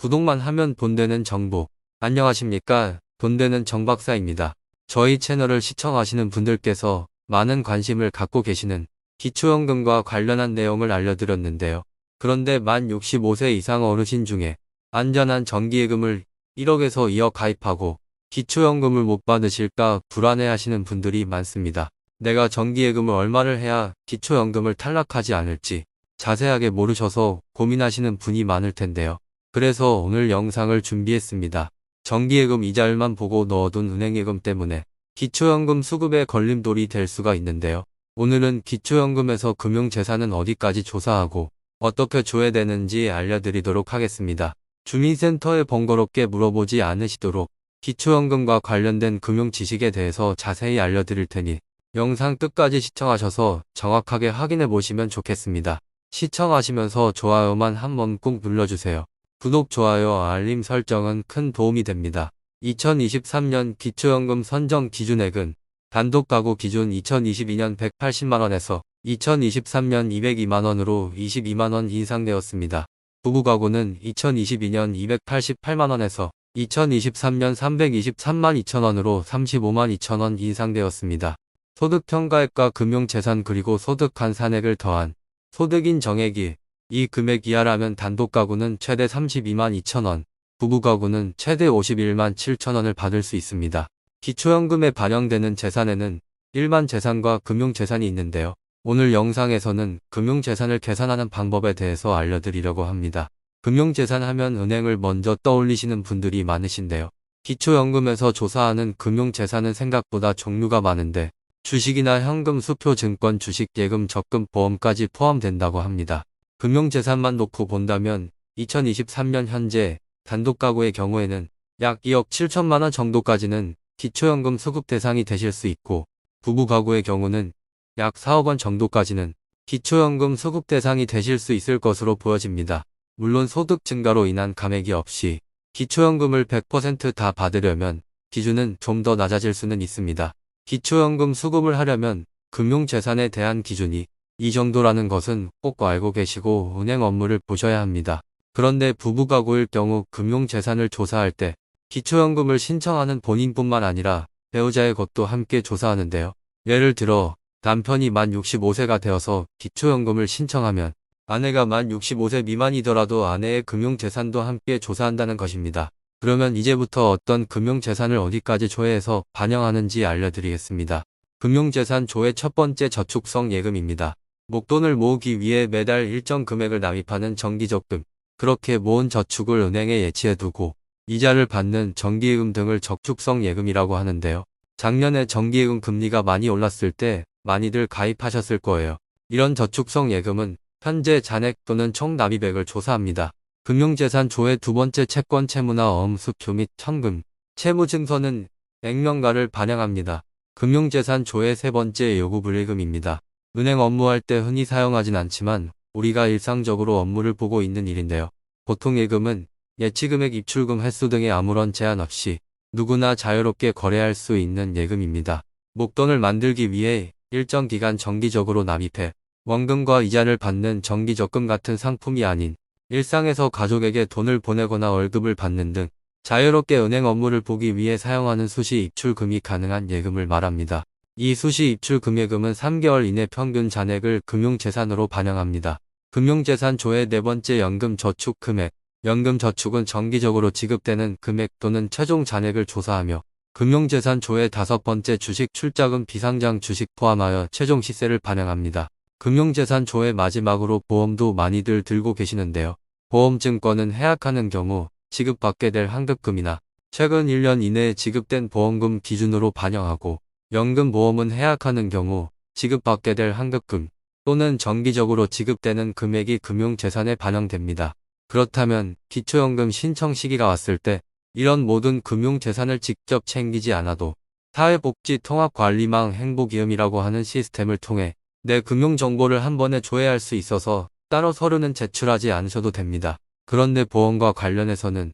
구독만 하면 돈 되는 정보. 안녕하십니까? 돈 되는 정박사입니다. 저희 채널을 시청하시는 분들께서 많은 관심을 갖고 계시는 기초연금과 관련한 내용을 알려드렸는데요. 그런데 만 65세 이상 어르신 중에 안전한 정기예금을 1억에서 2억 가입하고 기초연금을 못 받으실까 불안해하시는 분들이 많습니다. 내가 정기예금을 얼마를 해야 기초연금을 탈락하지 않을지 자세하게 모르셔서 고민하시는 분이 많을 텐데요. 그래서 오늘 영상을 준비했습니다. 정기예금 이자율만 보고 넣어둔 은행예금 때문에 기초연금 수급에 걸림돌이 될 수가 있는데요. 오늘은 기초연금에서 금융재산은 어디까지 조사하고 어떻게 줘야 되는지 알려드리도록 하겠습니다. 주민센터에 번거롭게 물어보지 않으시도록 기초연금과 관련된 금융 지식에 대해서 자세히 알려드릴 테니 영상 끝까지 시청하셔서 정확하게 확인해 보시면 좋겠습니다. 시청하시면서 좋아요만 한번 꾹 눌러주세요. 구독, 좋아요, 알림 설정은 큰 도움이 됩니다. 2023년 기초연금 선정 기준액은 단독가구 기준 2022년 180만원에서 2023년 202만원으로 22만원 인상되었습니다. 부부가구는 2022년 288만원에서 2023년 323만 2천원으로 35만 2천원 인상되었습니다. 소득평가액과 금융재산 그리고 소득 환산액을 더한 소득인 정액이 이 금액 이하라면 단독가구는 최대 32만 2천원, 부부가구는 최대 51만 7천원을 받을 수 있습니다. 기초연금에 반영되는 재산에는 일반 재산과 금융재산이 있는데요. 오늘 영상에서는 금융재산을 계산하는 방법에 대해서 알려드리려고 합니다. 금융재산 하면 은행을 먼저 떠올리시는 분들이 많으신데요. 기초연금에서 조사하는 금융재산은 생각보다 종류가 많은데 주식이나 현금, 수표, 증권, 주식, 예금, 적금, 보험까지 포함된다고 합니다. 금융재산만 놓고 본다면 2023년 현재 단독가구의 경우에는 약 2억 7천만원 정도까지는 기초연금 수급 대상이 되실 수 있고 부부가구의 경우는 약 4억원 정도까지는 기초연금 수급 대상이 되실 수 있을 것으로 보여집니다. 물론 소득 증가로 인한 감액이 없이 기초연금을 100% 다 받으려면 기준은 좀 더 낮아질 수는 있습니다. 기초연금 수급을 하려면 금융재산에 대한 기준이 이 정도라는 것은 꼭 알고 계시고 은행 업무를 보셔야 합니다. 그런데 부부가구일 경우 금융재산을 조사할 때 기초연금을 신청하는 본인뿐만 아니라 배우자의 것도 함께 조사하는데요. 예를 들어 남편이 만 65세가 되어서 기초연금을 신청하면 아내가 만 65세 미만이더라도 아내의 금융재산도 함께 조사한다는 것입니다. 그러면 이제부터 어떤 금융재산을 어디까지 조회해서 반영하는지 알려드리겠습니다. 금융재산 조회 첫 번째 저축성 예금입니다. 목돈을 모으기 위해 매달 일정 금액을 납입하는 정기적금, 그렇게 모은 저축을 은행에 예치해두고 이자를 받는 정기예금 등을 저축성 예금이라고 하는데요. 작년에 정기예금 금리가 많이 올랐을 때 많이들 가입하셨을 거예요. 이런 저축성 예금은 현재 잔액 또는 총 납입액을 조사합니다. 금융재산 조회 두 번째 채권 채무나 어음수표 및 현금, 채무증서는 액면가를 반영합니다. 금융재산 조회 세 번째 요구불예금입니다. 은행 업무할 때 흔히 사용하진 않지만 우리가 일상적으로 업무를 보고 있는 일인데요. 보통 예금은 예치금액, 입출금 횟수 등에 아무런 제한 없이 누구나 자유롭게 거래할 수 있는 예금입니다. 목돈을 만들기 위해 일정 기간 정기적으로 납입해 원금과 이자를 받는 정기적금 같은 상품이 아닌 일상에서 가족에게 돈을 보내거나 월급을 받는 등 자유롭게 은행 업무를 보기 위해 사용하는 수시 입출금이 가능한 예금을 말합니다. 이 수시 입출금예금은 3개월 이내 평균 잔액을 금융재산으로 반영합니다. 금융재산 조회 네 번째 연금저축 금액. 연금저축은 정기적으로 지급되는 금액 또는 최종 잔액을 조사하며 금융재산 조회 다섯 번째 주식 출자금 비상장 주식 포함하여 최종 시세를 반영합니다. 금융재산 조회 마지막으로 보험도 많이들 들고 계시는데요. 보험증권은 해약하는 경우 지급받게 될 환급금이나 최근 1년 이내에 지급된 보험금 기준으로 반영하고 연금보험은 해약하는 경우 지급받게 될 환급금 또는 정기적으로 지급되는 금액이 금융재산에 반영됩니다. 그렇다면 기초연금 신청 시기가 왔을 때 이런 모든 금융재산을 직접 챙기지 않아도 사회복지통합관리망 행복이음이라고 하는 시스템을 통해 내 금융정보를 한 번에 조회할 수 있어서 따로 서류는 제출하지 않으셔도 됩니다. 그런데 보험과 관련해서는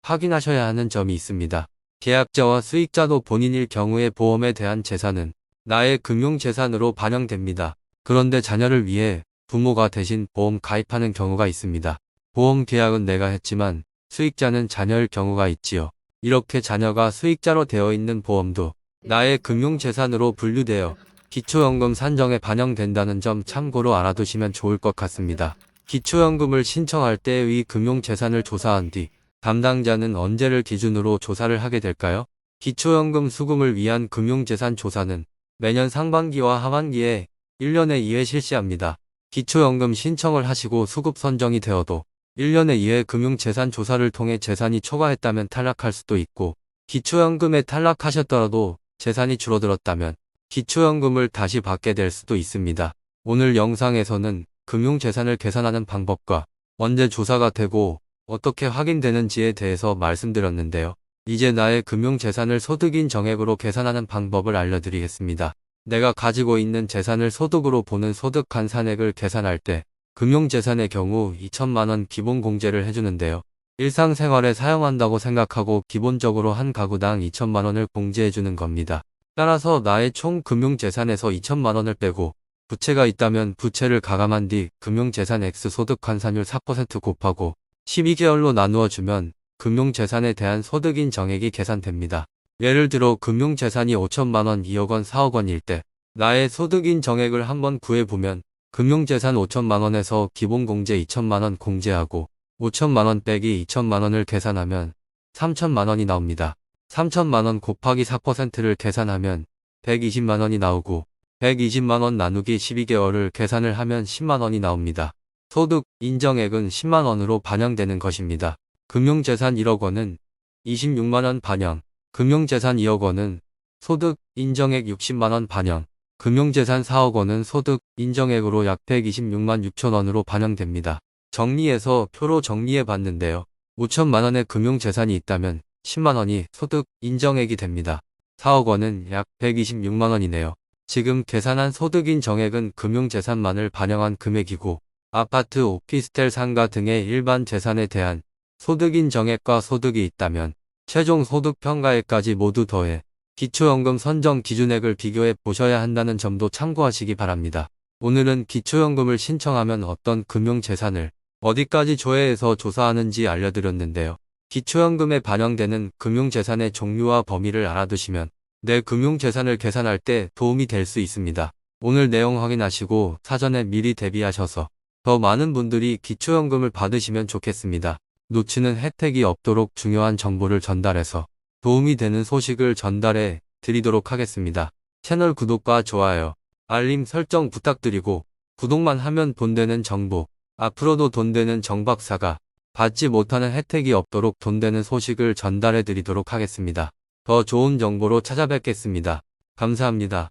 확인하셔야 하는 점이 있습니다. 계약자와 수익자도 본인일 경우에 보험에 대한 재산은 나의 금융재산으로 반영됩니다. 그런데 자녀를 위해 부모가 대신 보험 가입하는 경우가 있습니다. 보험 계약은 내가 했지만 수익자는 자녀일 경우가 있지요. 이렇게 자녀가 수익자로 되어 있는 보험도 나의 금융재산으로 분류되어 기초연금 산정에 반영된다는 점 참고로 알아두시면 좋을 것 같습니다. 기초연금을 신청할 때의 금융재산을 조사한 뒤 담당자는 언제를 기준으로 조사를 하게 될까요? 기초연금 수금을 위한 금융재산 조사는 매년 상반기와 하반기에 1년에 2회 실시합니다. 기초연금 신청을 하시고 수급 선정이 되어도 1년에 2회 금융재산 조사를 통해 재산이 초과했다면 탈락할 수도 있고, 기초연금에 탈락하셨더라도 재산이 줄어들었다면 기초연금을 다시 받게 될 수도 있습니다. 오늘 영상에서는 금융재산을 계산하는 방법과 언제 조사가 되고 어떻게 확인되는지에 대해서 말씀드렸는데요. 이제 나의 금융재산을 소득인 정액으로 계산하는 방법을 알려드리겠습니다. 내가 가지고 있는 재산을 소득으로 보는 소득간산액을 계산할 때 금융재산의 경우 2천만 원 기본 공제를 해주는데요. 일상생활에 사용한다고 생각하고 기본적으로 한 가구당 2천만 원을 공제해주는 겁니다. 따라서 나의 총 금융재산에서 2천만 원을 빼고 부채가 있다면 부채를 가감한 뒤 금융재산 X 소득환산율 4% 곱하고 12개월로 나누어 주면 금융재산에 대한 소득인 정액이 계산됩니다. 예를 들어 금융재산이 5천만 원, 2억 원, 4억 원일 때 나의 소득인 정액을 한번 구해보면 금융재산 5천만 원에서 기본공제 2천만 원 공제하고 5천만 원 빼기 2천만 원을 계산하면 3천만 원이 나옵니다. 3천만 원 곱하기 4%를 계산하면 120만 원이 나오고 120만 원 나누기 12개월을 계산을 하면 10만 원이 나옵니다. 소득 인정액은 10만 원으로 반영되는 것입니다. 금융재산 1억 원은 26만 원 반영, 금융재산 2억 원은 소득 인정액 60만 원 반영, 금융재산 4억 원은 소득 인정액으로 약 126만 6천 원으로 반영됩니다. 정리해서 표로 정리해 봤는데요. 5천만 원의 금융재산이 있다면 10만 원이 소득 인정액이 됩니다. 4억 원은 약 126만 원이네요. 지금 계산한 소득인 정액은 금융재산만을 반영한 금액이고, 아파트, 오피스텔, 상가 등의 일반 재산에 대한 소득인 정액과 소득이 있다면 최종 소득 평가액까지 모두 더해 기초연금 선정 기준액을 비교해 보셔야 한다는 점도 참고하시기 바랍니다. 오늘은 기초연금을 신청하면 어떤 금융재산을 어디까지 조회해서 조사하는지 알려드렸는데요. 기초연금에 반영되는 금융재산의 종류와 범위를 알아두시면 내 금융재산을 계산할 때 도움이 될 수 있습니다. 오늘 내용 확인하시고 사전에 미리 대비하셔서 더 많은 분들이 기초연금을 받으시면 좋겠습니다. 놓치는 혜택이 없도록 중요한 정보를 전달해서 도움이 되는 소식을 전달해 드리도록 하겠습니다. 채널 구독과 좋아요, 알림 설정 부탁드리고 구독만 하면 돈 되는 정보, 앞으로도 돈 되는 정박사가 받지 못하는 혜택이 없도록 돈 되는 소식을 전달해 드리도록 하겠습니다. 더 좋은 정보로 찾아뵙겠습니다. 감사합니다.